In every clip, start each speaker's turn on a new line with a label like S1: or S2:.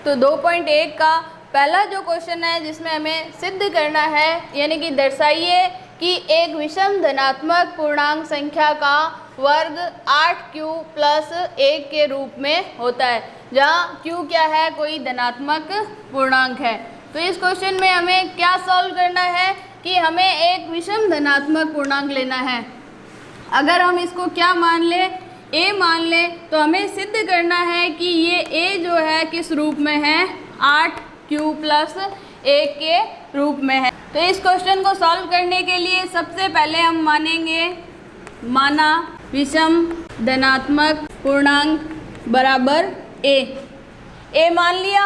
S1: तो 2.1 का पहला जो क्वेश्चन है जिसमें हमें सिद्ध करना है, यानी कि दर्शाइए कि एक विषम धनात्मक पूर्णांक संख्या का वर्ग 8q प्लस 1 के रूप में होता है, जहाँ q क्या है, कोई धनात्मक पूर्णांक है। तो इस क्वेश्चन में हमें क्या सॉल्व करना है कि हमें एक विषम धनात्मक पूर्णांक लेना है। अगर हम इसको क्या मान ले, a मान ले, तो हमें सिद्ध करना है कि ये a जो है किस रूप में है, 8q प्लस 1 के रूप में है। तो इस क्वेश्चन को सॉल्व करने के लिए सबसे पहले हम मानेंगे, माना विषम धनात्मक पूर्णांक बराबर a मान लिया।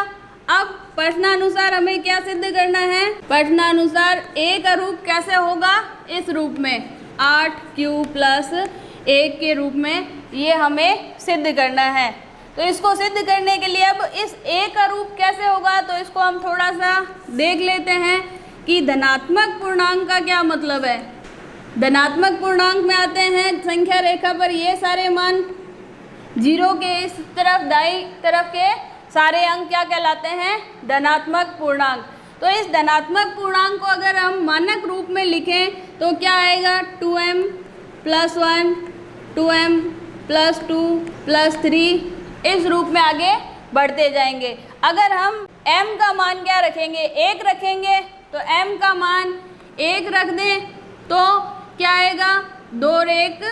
S1: अब प्रश्नानुसार हमें क्या सिद्ध करना है, प्रश्नानुसार a का रूप कैसे होगा, इस रूप में 8q प्लस 1 के रूप में, ये हमें सिद्ध करना है। तो इसको सिद्ध करने के लिए अब इस a का रूप कैसे होगा, तो इसको हम थोड़ा सा देख लेते हैं कि धनात्मक पूर्णांक का क्या मतलब है। धनात्मक पूर्णांक में आते हैं संख्या रेखा पर ये सारे मान, 0 के इस तरफ दाईं तरफ के सारे अंक क्या कहलाते हैं, धनात्मक पूर्णांक। तो इस धनात्मक पूर्णांक को अगर हम मानक रूप में लिखें तो क्या आएगा, 2m plus 1, 2m plus 2 plus 3, इस रूप में आगे बढ़ते जाएंगे। अगर हम m का मान क्या रखेंगे, 1 रखेंगे, तो m का मान 1 रख दें तो क्या आएगा, 2 और 1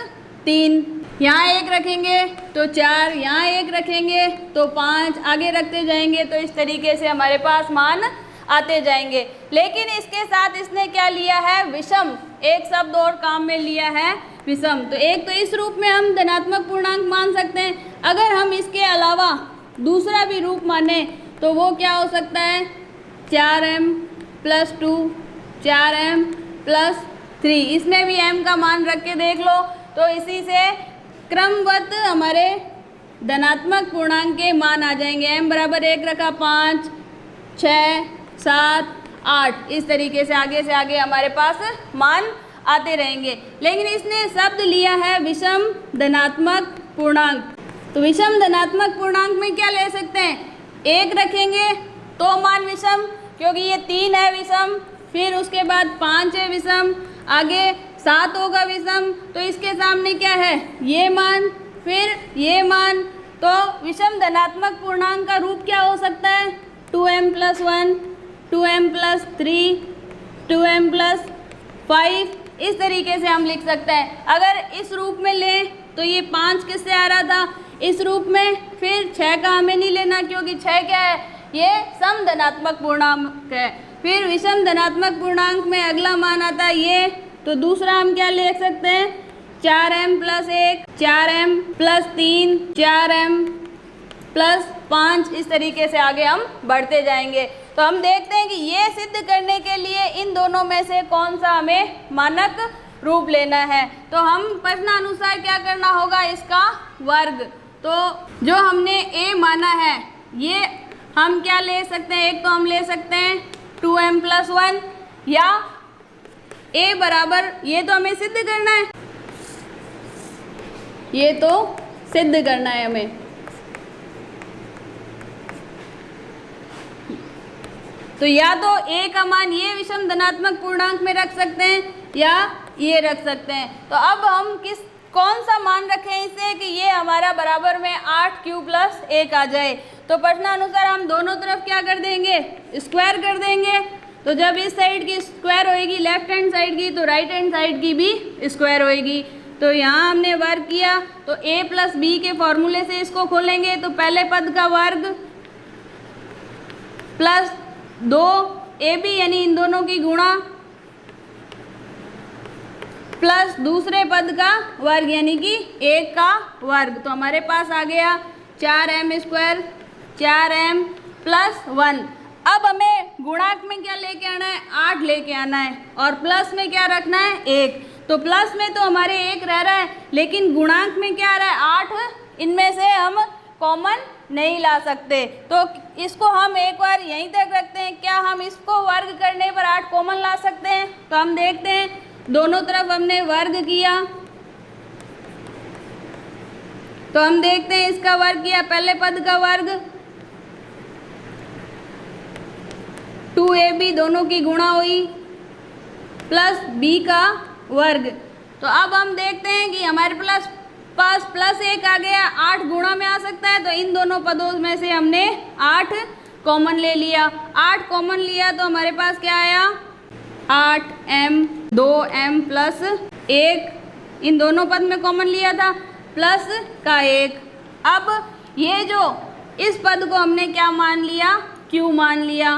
S1: 3, यहाँ 1 रखेंगे तो 4, यहाँ 1 रखेंगे तो 5, आगे रखते जाएंगे। तो इस तरीके से हमारे पास मान आते जाएंगे। लेकिन इसके साथ इसने क्या लिया है, विषम, एक शब्द और काम में लिया है, विषम। तो एक तो इस रूप में हम धनात्मक पूर्णांक मान सकते हैं। अगर हम इसके अलावा दूसरा भी रूप माने तो वो क्या हो सकता है, 4m प्लस 2, 4m प्लस 3, इसमें भी m का मान रख के देख लो। तो इसी से क्रमवत हमारे धनात्मक पूर्णांक के मान आ जाएंगे। m बराबर 1 रखा, 5, 6, 7, 8, इस तरीके से आगे हमारे पास मान आते रहेंगे। लेकिन इसने शब्द लिया है विषम धनात्मक पूर्णांक। तो विषम धनात्मक पूर्णांक में क्या ले सकते हैं, 1 रखेंगे तो मान विषम, क्योंकि ये 3 है विषम, फिर उसके बाद 5 है विषम, आगे 7 होगा विषम। तो इसके सामने क्या है, ये मान, फिर ये मान। तो विषम धनात्मक पूर्णांक का रूप क्या हो सकता है, 2m plus 1, 2m plus 3, 2m plus 5, इस तरीके से हम लिख सकते हैं। अगर इस रूप में लें तो ये 5 किससे आ रहा था, इस रूप में, फिर 6 का हमें नहीं लेना क्योंकि 6 क्या है, ये सम धनात्मक पूर्णांक है। फिर विषम धनात्मक पूर्णांक में अगला मान आता है ये, तो दूसरा हम क्या ले सकते हैं, 4m plus 1, 4m plus 3, 4m plus 5, इस तरीके से आगे हम बढ़ते जाएंगे। तो हम देखते हैं कि ये सिद्ध करने के लिए इन दोनों में से कौन सा हमें मानक रूप लेना है। तो हम प्रश्नानुसार क्या करना होगा, इसका वर्ग। तो जो हमने a माना है, ये हम क्या ले सकते हैं, एक तो हम ले सकते हैं 2m प्लस 1, या a बराबर, ये तो हमें सिद्ध करना है, ये तो सिद्ध करना है हमें। तो या तो a का मान ये विषम धनात्मक पूर्णांक में रख सकते हैं या ये रख सकते हैं। तो अब हम कौन सा मान रखें इसे कि ये हमारा बराबर में 8q प्लस 1 आ जाए। तो प्रश्नानुसार हम दोनों तरफ क्या कर देंगे, स्क्वायर कर देंगे। तो जब इस साइड की स्क्वायर होएगी लेफ्ट हैंड साइड की, तो राइट हैंड साइड की भी स्क्वायर होएगी। तो यहाँ हमने वर्ग किया, तो a प्लस b के फॉर्मूले से इसको खोलेंगे। तो पहले पद का वर्ग प्लस 2ab यानी इन दोनों की गुणा, प्लस दूसरे पद का वर्ग यानी कि 1 का वर्ग। तो हमारे पास आ गया 4m स्क्वायर, 4m प्लस 1। अब हमें गुणांक में क्या लेके आना है, 8 लेके आना है, और प्लस में क्या रखना है, 1। तो प्लस में तो हमारे 1 रह रहा है, लेकिन गुणांक में क्या आ रहा है, 8। इनमें से हम कॉमन नहीं ला सकते, तो इसको हम एक बार यहीं तक रखते हैं। क्या हम इसको वर्ग करने पर 8 कॉमन ला सकते हैं? तो हम देखते हैं, दोनों तरफ हमने वर्ग किया, तो हम देखते हैं इसका वर्ग किया, पहले पद का वर्ग 2ab दोनों की गुणा हुई प्लस b का वर्ग। तो अब हम देखते हैं कि हमारे पास प्लस 1 आ गया, 8 गुणा में आ सकता है, तो इन दोनों पदों में से हमने 8 कॉमन ले लिया। 8 कॉमन लिया तो हमारे पास क्या आया, 8m 2m प्लस 1, इन दोनों पद में कॉमन लिया था, प्लस का 1। अब ये जो इस पद को हमने क्या मान लिया, q मान लिया,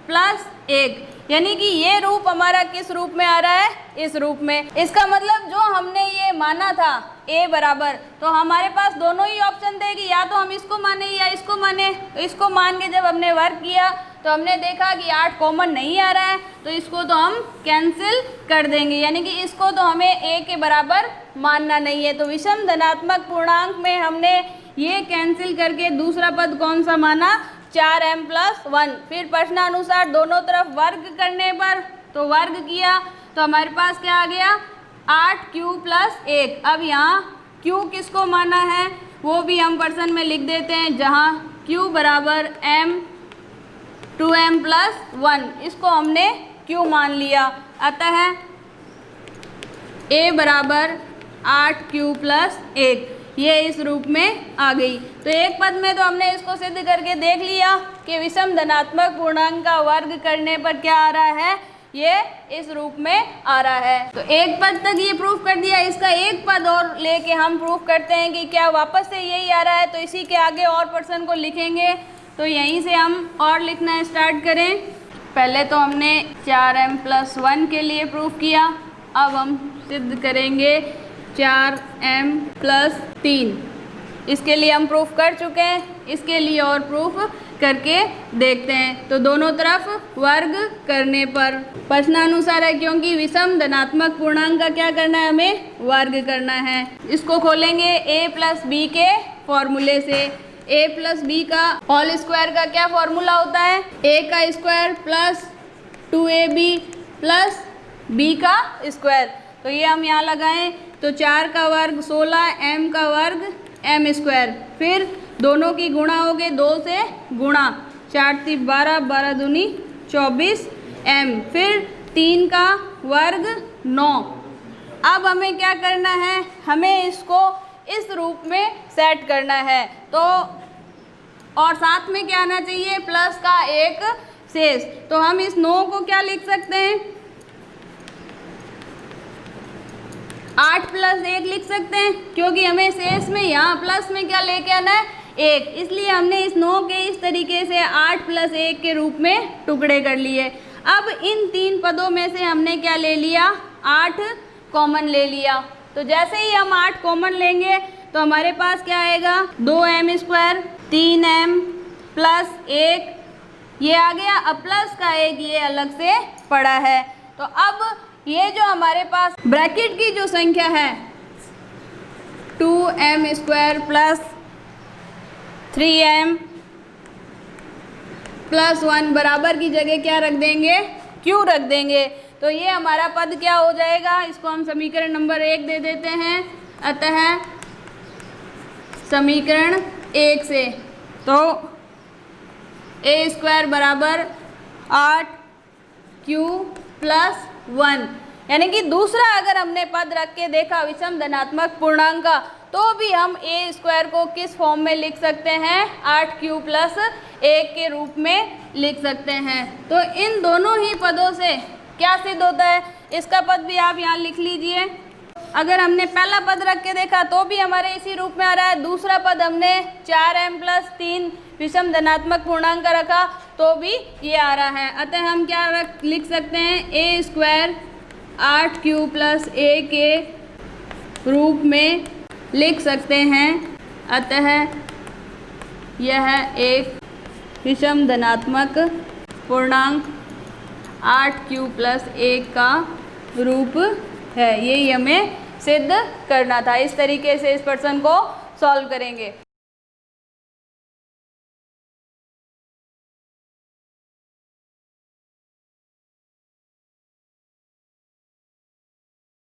S1: प्लस 1, यानी कि ये रूप हमारा किस रूप में आ रहा है, इस रूप में। इसका मतलब जो हमने ये माना था a बराबर, तो हमारे पास दोनों ही ऑप्शन थे कि या तो हम इसको माने या इसको माने। तो इसको मान के जब हमने वर्क किया तो हमने देखा कि 8 कॉमन नहीं आ रहा है, तो इसको तो हम कैंसिल कर देंगे, यानी कि इसको तो हमें a के बराबर मानना नहीं है। तो विषम धनात्मक पूर्णांक में हमने ये कैंसिल करके दूसरा पद कौन सा माना, 4m प्लस 1। फिर प्रश्नानुसार दोनों तरफ वर्ग करने पर तो वर्ग किया तो हमारे पास क्या आ गया, 8q प्लस 1। अब यहाँ q किसको माना है वो भी हम पर्सन में लिख देते हैं, जहाँ q बराबर m 2m प्लस 1, इसको हमने q मान लिया। अतः a बराबर 8q प्लस 1, ये इस रूप में आ गई। तो एक पद में तो हमने इसको सिद्ध करके देख लिया कि विषम धनात्मक पूर्णांक का वर्ग करने पर क्या आ रहा है, ये इस रूप में आ रहा है। तो एक पद तक ये प्रूफ कर दिया, इसका एक पद और लेके हम प्रूफ करते हैं कि क्या वापस से यही आ रहा है। तो इसी के आगे और पर्सन को लिखेंगे, तो यहीं से हम और लिखना स्टार्ट करें। पहले तो हमने 4m प्लस 1 के लिए प्रूफ किया, अब हम सिद्ध करेंगे 4m प्लस 3, इसके लिए हम प्रूफ कर चुके हैं, इसके लिए और प्रूफ करके देखते हैं। तो दोनों तरफ वर्ग करने पर प्रश्नानुसार है, क्योंकि विषम धनात्मक पूर्णांक का क्या करना है, हमें वर्ग करना है। इसको खोलेंगे a प्लस बी के फॉर्मूले से। a प्लस बी का होल स्क्वायर का क्या फॉर्मूला होता है, a का square plus 2ab plus b का स्क्वायर। तो ये हम यहाँ लगाएं तो 4 का वर्ग 16, m का वर्ग m स्क्वायर, फिर दोनों की गुणा हो गए, 2 से गुणा, 4 3 12, 12 दूनी 24 m, फिर 3 का वर्ग 9। अब हमें क्या करना है, हमें इसको इस रूप में सेट करना है। तो और साथ में क्या आना चाहिए, प्लस का एक शेष। तो हम इस 9 को क्या लिख सकते हैं, 8 प्लस 1 लिख सकते हैं, क्योंकि हमें शेष में यहाँ प्लस में क्या लेके आना है, 1, इसलिए हमने इस 9 के इस तरीके से 8 प्लस 1 के रूप में टुकड़े कर लिए। अब इन 3 पदों में से हमने क्या ले लिया, 8 कॉमन ले लिया। तो जैसे ही हम 8 कॉमन लेंगे तो हमारे पास क्या आएगा, 2m स्क्वायर 3m प्लस 1, ये आ गया। अब प्लस का 1 ये अलग से पड़ा है। तो अब ये जो हमारे पास ब्रैकेट की जो संख्या है 2m square plus 3m plus 1 बराबर की जगह क्या रख देंगे, q रख देंगे। तो ये हमारा पद क्या हो जाएगा, इसको हम समीकरण नंबर 1 दे देते हैं। अतः समीकरण 1 से तो a स्क्वायर बराबर 8q प्लस 1, यानी कि दूसरा अगर हमने पद रख के देखा विषम धनात्मक पूर्णांक का, तो भी हम a स्क्वायर को किस फॉर्म में लिख सकते हैं, 8q प्लस 1 के रूप में लिख सकते हैं। तो इन दोनों ही पदों से क्या सिद्ध होता है, इसका पद भी आप यहाँ लिख लीजिए। अगर हमने पहला पद रख के देखा तो भी हमारे इसी रूप में आ रहा है, दूसरा पद हमने 4m प्लस 3 विषम धनात्मक पूर्णांक का रखा तो भी ये आ रहा है। अतः हम क्या लिख सकते हैं, a स्क्वायर 8q प्लस 1 के रूप में लिख सकते हैं। अतः यह एक विषम धनात्मक पूर्णांक 8q प्लस 1 का रूप है। यही हमें सिद्ध करना था। इस तरीके से इस प्रश्न को सॉल्व करेंगे।